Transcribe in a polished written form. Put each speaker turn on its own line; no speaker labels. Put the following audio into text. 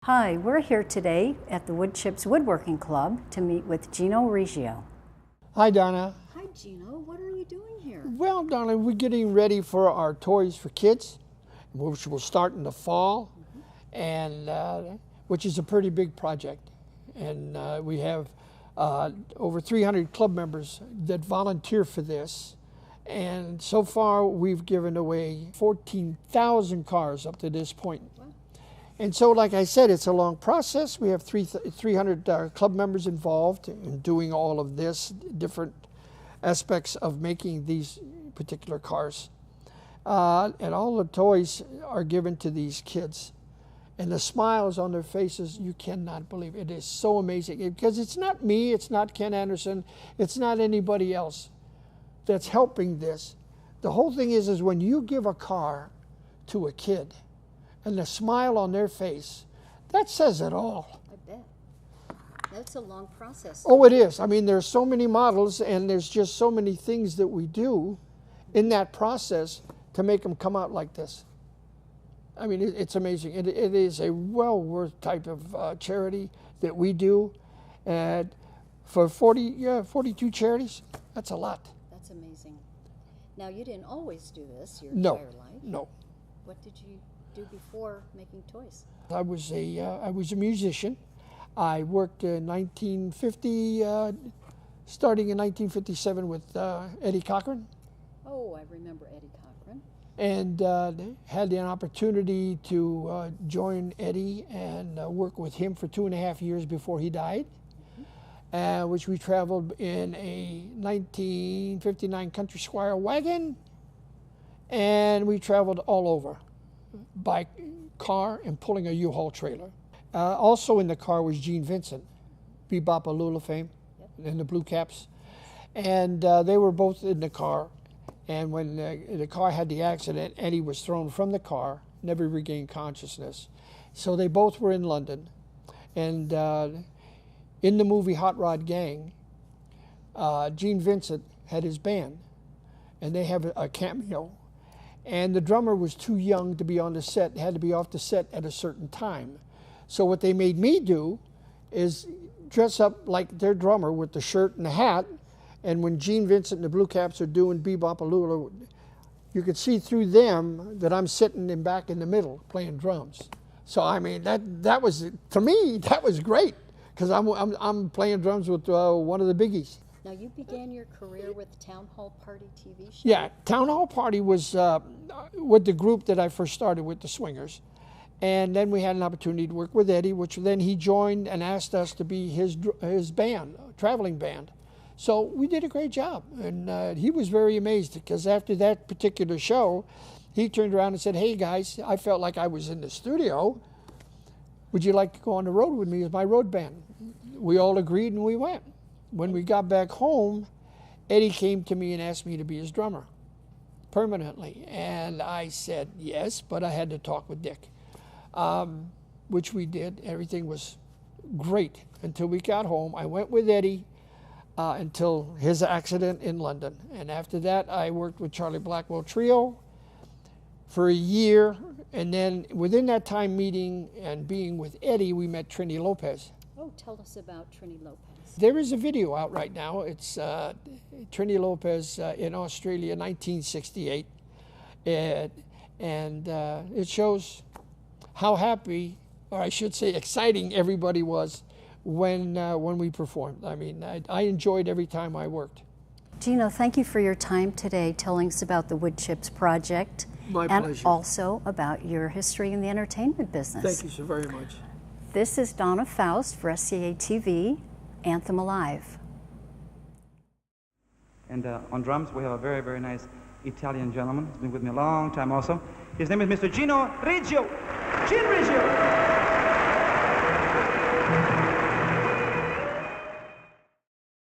Hi, we're here today at the Woodchippers Woodworking Club to meet with Geno Riggio.
Hi, Donna.
Hi, Geno. What are you doing here?
Well, Donna, we're getting ready for our Toys for Kids, which will start in the fall, and which is a pretty big project. And we have over 300 club members that volunteer for this. And so far, we've given away 14,000 cars up to this point.
Wow.
And so, like I said, it's a long process. We have 300 club members involved in doing all of this, different aspects of making these particular cars. And all the toys are given to these kids. And the smiles on their faces, you cannot believe it. It is so amazing. Because it's not me, it's not Ken Anderson, it's not anybody else that's helping this. The whole thing is when you give a car to a kid, and the smile on their face, that says it all.
I bet. That's a long process.
Oh, it is. I mean, there's so many models, and there's just so many things that we do in that process to make them come out like this. I mean, it's amazing. It is a well-worth type of charity that we do. And for 42 charities, that's a lot.
That's amazing. Now, you didn't always do this your
No,
entire life.
no.
What did you do before making toys?
I was a musician. I worked in 1950, starting in 1957 with Eddie Cochran.
Oh, I remember Eddie Cochran.
And had the opportunity to join Eddie and work with him for 2.5 years before he died, which we traveled in a 1959 Country Squire wagon, and we traveled all over by car and pulling a U-Haul trailer. Also in the car was Gene Vincent, Bebop Lula fame, and the Blue Caps. And they were both in the car. And when the car had the accident, Eddie was thrown from the car, never regained consciousness. So they both were in London. And in the movie Hot Rod Gang, Gene Vincent had his band, and they have a cameo. And the drummer was too young to be on the set, had to be off the set at a certain time. So what they made me do is dress up like their drummer with the shirt and the hat, and when Gene Vincent and the Blue Caps are doing Bebop-A-Lula, you could see through them that I'm sitting in back in the middle playing drums. So I mean, that was, to me, that was great, because I'm playing drums with one of the biggies.
Now, you began your career with Town Hall Party TV show?
Yeah, Town Hall Party was with the group that I first started with, the Swingers. And then we had an opportunity to work with Eddie, which then he joined and asked us to be his band, traveling band. So we did a great job. And he was very amazed, because after that particular show, he turned around and said, "Hey guys, I felt like I was in the studio. Would you like to go on the road with me as my road band?" We all agreed and we went. When we got back home, Eddie came to me and asked me to be his drummer permanently. And I said yes, but I had to talk with Dick, which we did. Everything was great until we got home. I went with Eddie until his accident in London. And after that, I worked with Charlie Blackwell Trio for a year. And then within that time meeting and being with Eddie, we met Trini Lopez.
Oh, tell us about Trini Lopez.
There is a video out right now. It's Trini Lopez in Australia, 1968. And it shows how happy, or I should say exciting, everybody was when we performed. I mean, I enjoyed every time I worked.
Geno, thank you for your time today telling us about the Woodchips project.
My
and
pleasure.
Also about your history in the entertainment business.
Thank you so very much.
This is Donna Faust for sca-tv, Anthem Alive.
And on drums, we have a very, very nice Italian gentleman. He's been with me a long time also. His name is Mr. Geno Riggio. Gene Riggio.